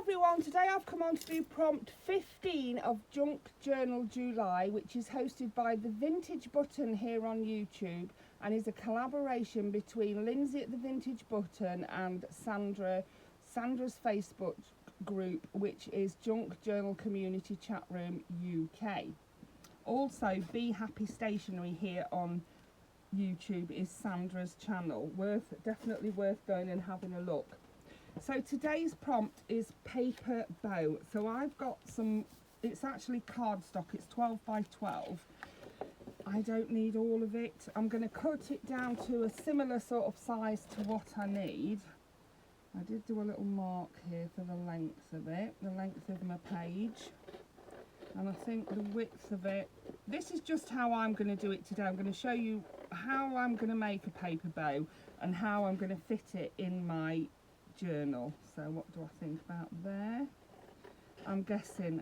everyone, today I've come on to do prompt 15 of Junk Journal July, which is hosted by the Vintage Button here on YouTube and is a collaboration between Lindsey at the Vintage Button and Sandra's Facebook group, which is Junk Journal Community Chat Room UK. Also, Be Happy Stationery here on YouTube is Sandra's channel. Definitely worth going and having a look. So today's prompt is paper bow. So I've got some, it's actually cardstock, it's 12 by 12. I don't need all of it. I'm going to cut it down to a similar sort of size to what I need. I did do a little mark here for the length of it, the length of my page. And I think the width of it, this is just how I'm going to do it today. I'm going to show you how I'm going to make a paper bow and how I'm going to fit it in my journal. So what do I think about there? I'm guessing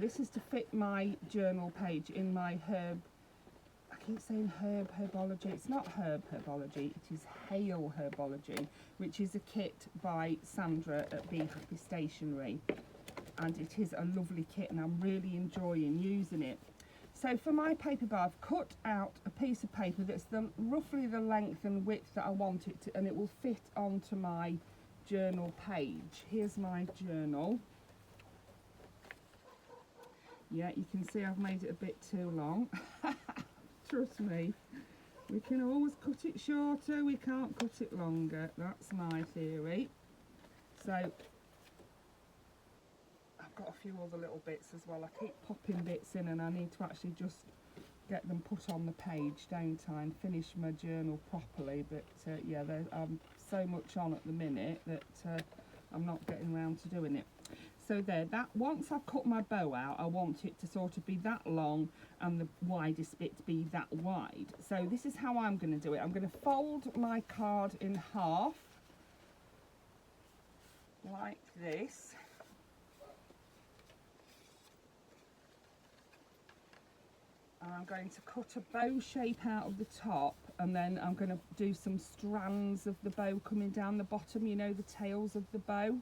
this is to fit my journal page in my herb. I keep saying herbology. It's not herbology, it is HeARTful, which is a kit by Sandra at Be Happy Stationery, and it is a lovely kit and I'm really enjoying using it. So for my paper bow, I've cut out a piece of paper that's roughly the length and width that I want it to, and it will fit onto my journal page. Here's my journal. Yeah, you can see I've made it a bit too long. Trust me, we can always cut it shorter, we can't cut it longer. That's my theory. So I've got a few other little bits as well. I keep popping bits in and I need to actually just get them put on the page, don't I, and finish my journal properly. But yeah, I'm so much on at the minute that I'm not getting around to doing it. So there, that once I've cut my bow out, I want it to sort of be that long and the widest bit to be that wide. So this is how I'm going to do it. I'm going to fold my card in half like this. And I'm going to cut a bow shape out of the top, and then I'm going to do some strands of the bow coming down the bottom, you know, the tails of the bow.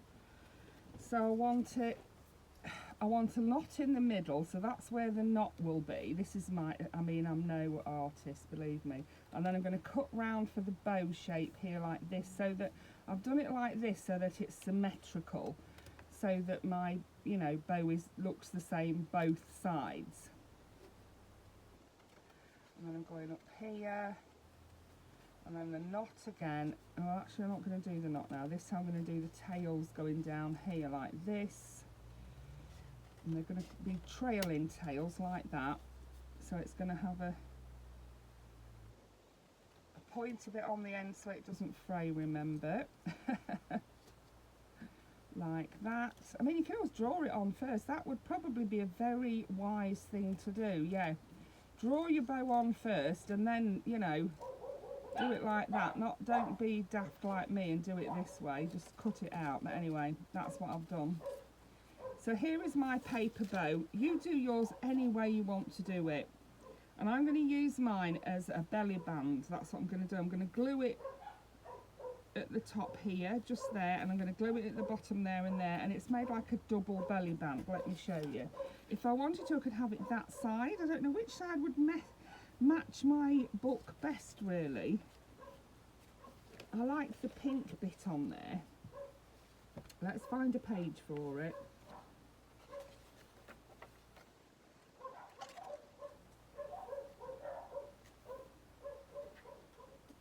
So I want a knot in the middle, so that's where the knot will be. This is I'm no artist, believe me. And then I'm going to cut round for the bow shape here like this, so that I've done it like this so that it's symmetrical, so that my, you know, bow looks the same both sides. And then I'm going up here, and then the knot again. Oh, actually I'm not going to do the knot now. This time I'm going to do the tails going down here like this. And they're going to be trailing tails like that. So it's going to have a point of it on the end so it doesn't fray, remember. Like that. I mean, you can always draw it on first. That would probably be a very wise thing to do, yeah. Draw your bow on first and then, you know, do it like that. Don't be daft like me and do it this way, just cut it out. But anyway, that's what I've done. So here is my paper bow. You do yours any way you want to do it. And I'm going to use mine as a belly band. That's what I'm going to do. I'm going to glue it at the top here, just there, and I'm going to glue it at the bottom there and there, and it's made like a double belly band. Let me show you. If I wanted to, I could have it that side. I don't know which side would match my book best, really. I like the pink bit on there. Let's find a page for it.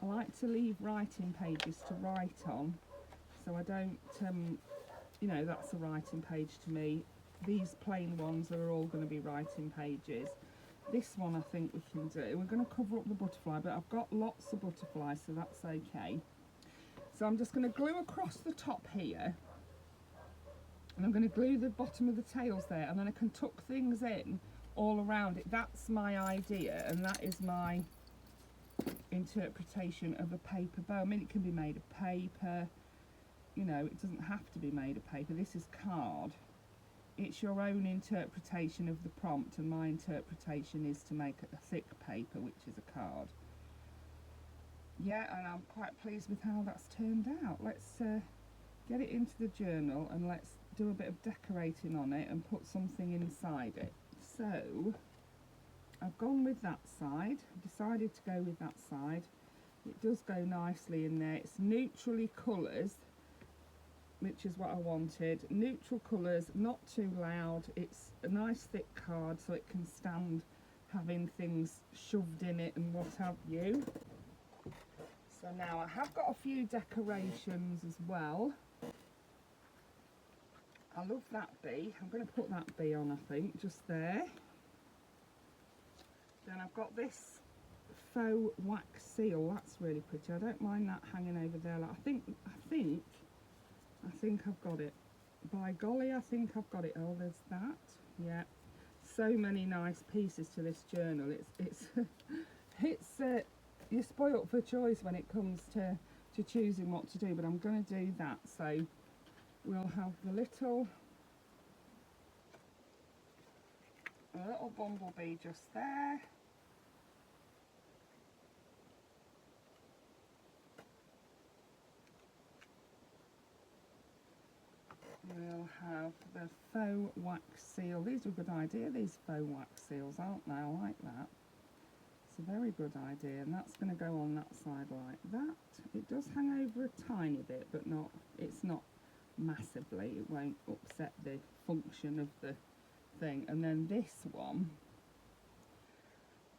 I like to leave writing pages to write on, so I don't, you know, that's a writing page to me. These plain ones are all going to be writing pages. This one I think we can do. We're going to cover up the butterfly, but I've got lots of butterflies, so that's okay. So I'm just going to glue across the top here, and I'm going to glue the bottom of the tails there, and then I can tuck things in all around it. That's my idea, and that is my interpretation of a paper bow. I mean, it can be made of paper, you know, it doesn't have to be made of paper. This is card. It's your own interpretation of the prompt, and my interpretation is to make a thick paper, which is a card. Yeah, and I'm quite pleased with how that's turned out. Let's get it into the journal and let's do a bit of decorating on it and put something inside it. So I've gone with that side, decided to go with that side. It does go nicely in there. It's neutrally colours, which is what I wanted. Neutral colours, not too loud. It's a nice thick card so it can stand having things shoved in it and what have you. So now I have got a few decorations as well. I love that bee. I'm going to put that bee on, I think, just there. Then I've got this faux wax seal. That's really pretty. I don't mind that hanging over there. Like, I think I've got it. By golly, I think I've got it. Oh, there's that. Yeah. So many nice pieces to this journal. It's you're spoilt for choice when it comes to choosing what to do, but I'm going to do that. So we'll have the little bumblebee just there. We'll have the faux wax seal. These are a good idea, these faux wax seals, aren't they? I like that. It's a very good idea, and that's going to go on that side like that. It does hang over a tiny bit, but it's not massively. It won't upset the function of the thing. And then this one,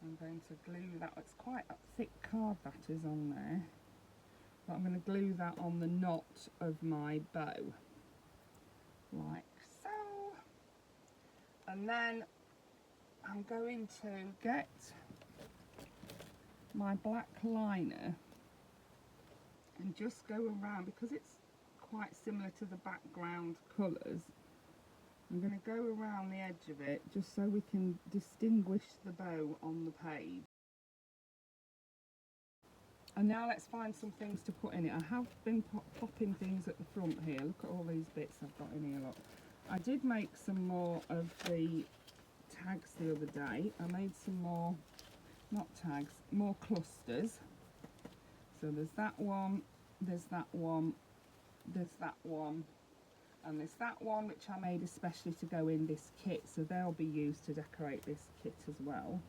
I'm going to glue that. It's quite a thick card that is on there, but I'm going to glue that on the knot of my bow. Like so. And then I'm going to get my black liner and just go around, because it's quite similar to the background colours. I'm going to go around the edge of it just so we can distinguish the bow on the page. And now let's find some things to put in it. I have been popping things at the front here. Look at all these bits I've got in here. Look, I did make some more of the tags the other day. I made some more, not tags, more clusters. So there's that one, there's that one, there's that one, and there's that one which I made especially to go in this kit. So they'll be used to decorate this kit as well.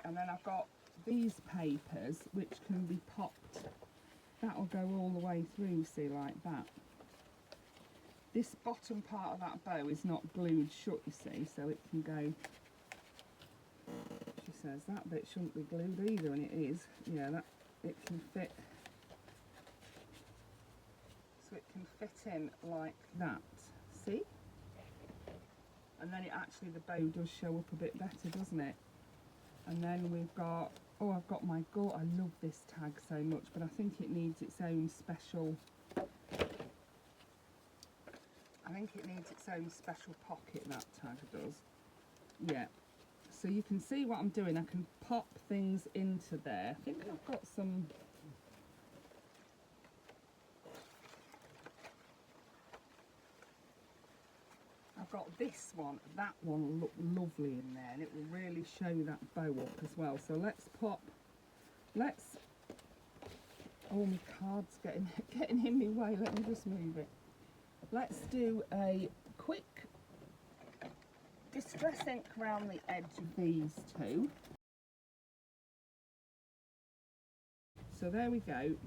And then I've got these papers which can be popped. That'll go all the way through, see, like that. This bottom part of that bow is not glued shut, you see, so it can go. She says that bit shouldn't be glued either, and it is. Yeah, that it can fit. So it can fit in like that, see? And then it actually, the bow does show up a bit better, doesn't it? And then we've got, oh, I've got my gold. I love this tag so much, but I think it needs its own special, pocket, that tag does. Yeah. So you can see what I'm doing. I can pop things into there. I think I've got some. I've got this one. That one will look lovely in there, and it will really show that bow up as well. So oh, my card's getting in my way. Let me just move it. Let's do a quick distress ink around the edge of these two. So there we go.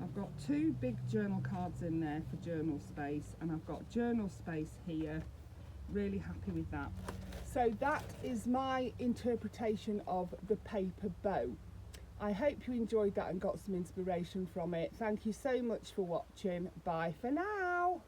I've got two big journal cards in there for journal space, and I've got journal space here. Really happy with that. So that is my interpretation of the paper bow. I hope you enjoyed that and got some inspiration from it. Thank you so much for watching. Bye for now.